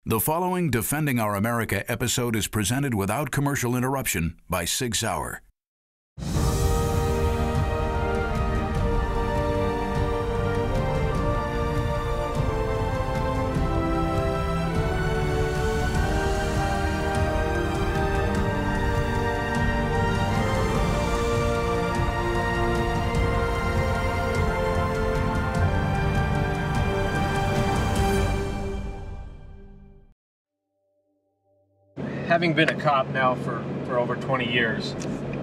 The following Defending Our America episode is presented without commercial interruption by Sig Sauer. Having been a cop now for over 20 years,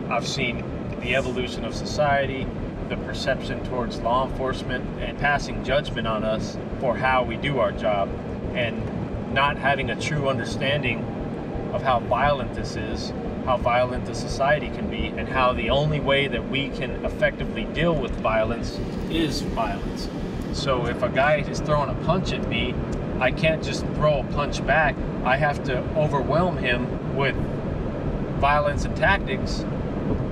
I've seen the evolution of society, the perception towards law enforcement, and passing judgment on us for how we do our job, and not having a true understanding of how violent this is, how violent the society can be, and how the only way that we can effectively deal with violence is violence. So if a guy is throwing a punch at me, I can't just throw a punch back. I have to overwhelm him with violence and tactics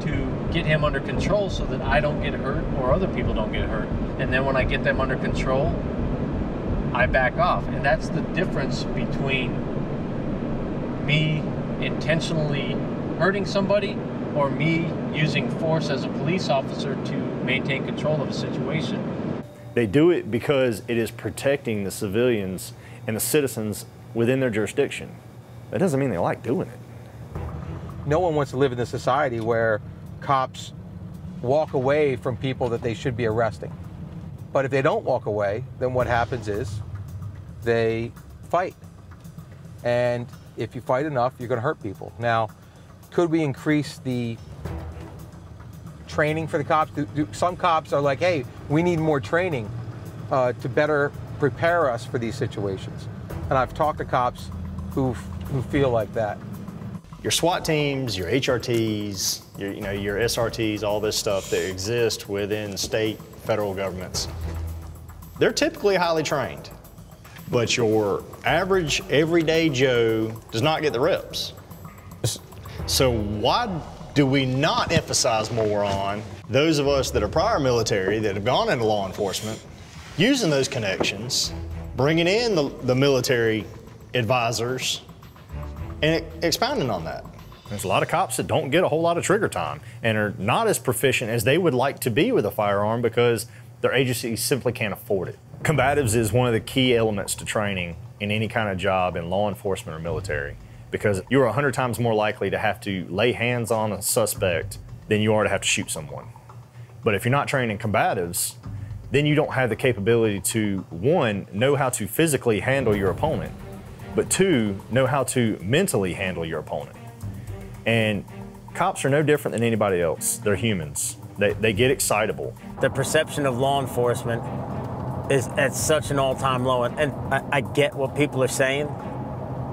to get him under control so that I don't get hurt or other people don't get hurt. And then when I get them under control, I back off. And that's the difference between me intentionally hurting somebody or me using force as a police officer to maintain control of a situation. They do it because it is protecting the civilians and the citizens within their jurisdiction. That doesn't mean they like doing it. No one wants to live in a society where cops walk away from people that they should be arresting. But if they don't walk away, then what happens is they fight. And if you fight enough, you're going to hurt people. Now, could we increase the training for the cops? Some cops are like, hey, we need more training to better prepare us for these situations. And I've talked to cops who feel like that. Your SWAT teams, your HRTs, your SRTs, all this stuff that exists within state, federal governments, they're typically highly trained. But your average, everyday Joe does not get the reps. So why do we not emphasize more on those of us that are prior military, that have gone into law enforcement, using those connections, bringing in the military advisors, and expounding on that? There's a lot of cops that don't get a whole lot of trigger time and are not as proficient as they would like to be with a firearm because their agency simply can't afford it. Combatives is one of the key elements to training in any kind of job in law enforcement or military, because you're 100 times more likely to have to lay hands on a suspect than you are to have to shoot someone. But if you're not trained in combatives, then you don't have the capability to, one, know how to physically handle your opponent, but two, know how to mentally handle your opponent. And cops are no different than anybody else. They're humans. They get excitable. The perception of law enforcement is at such an all-time low, and I get what people are saying,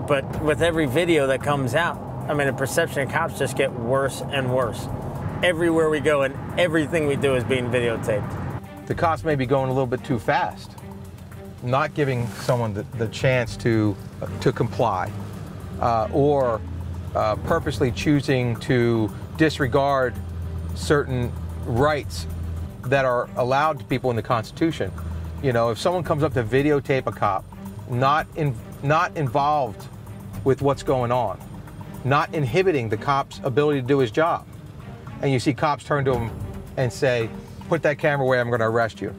but with every video that comes out, I mean, the perception of cops just get worse and worse. Everywhere we go and everything we do is being videotaped. The cops may be going a little bit too fast, not giving someone the chance to comply, or purposely choosing to disregard certain rights that are allowed to people in the Constitution. You know, if someone comes up to videotape a cop, not involved with what's going on, not inhibiting the cop's ability to do his job, and you see cops turn to him and say, put that camera away, I'm going to arrest you.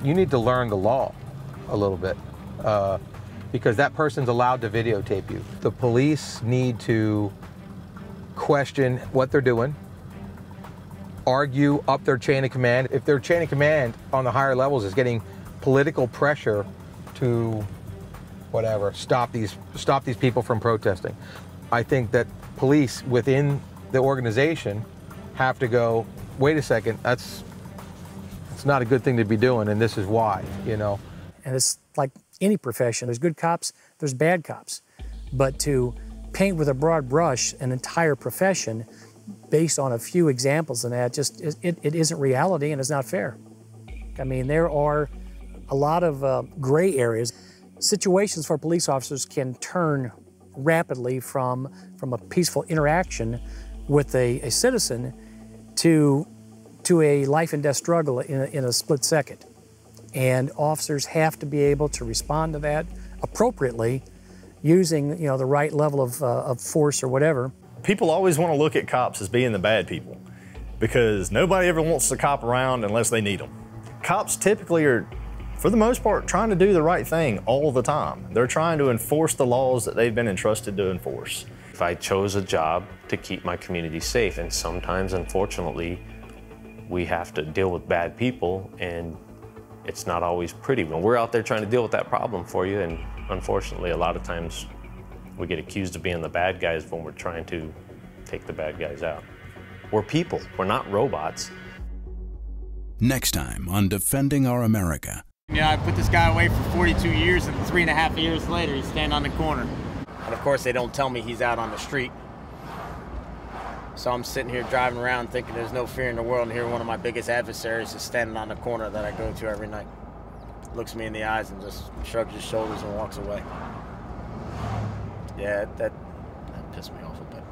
You need to learn the law a little bit, because that person's allowed to videotape you. The police need to question what they're doing, argue up their chain of command. If their chain of command on the higher levels is getting political pressure to whatever, stop these people from protesting, I think that police within the organization have to go, wait a second, it's not a good thing to be doing, and this is why, you know. And it's like any profession. There's good cops, there's bad cops. But to paint with a broad brush an entire profession based on a few examples of that, it isn't reality, and it's not fair. I mean, there are a lot of gray areas. Situations for police officers can turn rapidly from a peaceful interaction with a citizen to a life and death struggle in a split second. And officers have to be able to respond to that appropriately using, you know, the right level of force or whatever. People always want to look at cops as being the bad people because nobody ever wants to cop around unless they need them. Cops typically are, for the most part, trying to do the right thing all the time. They're trying to enforce the laws that they've been entrusted to enforce. If I chose a job to keep my community safe, and sometimes, unfortunately, we have to deal with bad people, and it's not always pretty. When we're out there trying to deal with that problem for you, and unfortunately, a lot of times we get accused of being the bad guys when we're trying to take the bad guys out. We're people, we're not robots. Next time on Defending Our America. Yeah, I put this guy away for 42 years, and 3.5 years later, he's standing on the corner. And of course, they don't tell me he's out on the street. So I'm sitting here driving around thinking there's no fear in the world, and here one of my biggest adversaries is standing on the corner that I go to every night. Looks me in the eyes and just shrugs his shoulders and walks away. Yeah, that pissed me off a bit.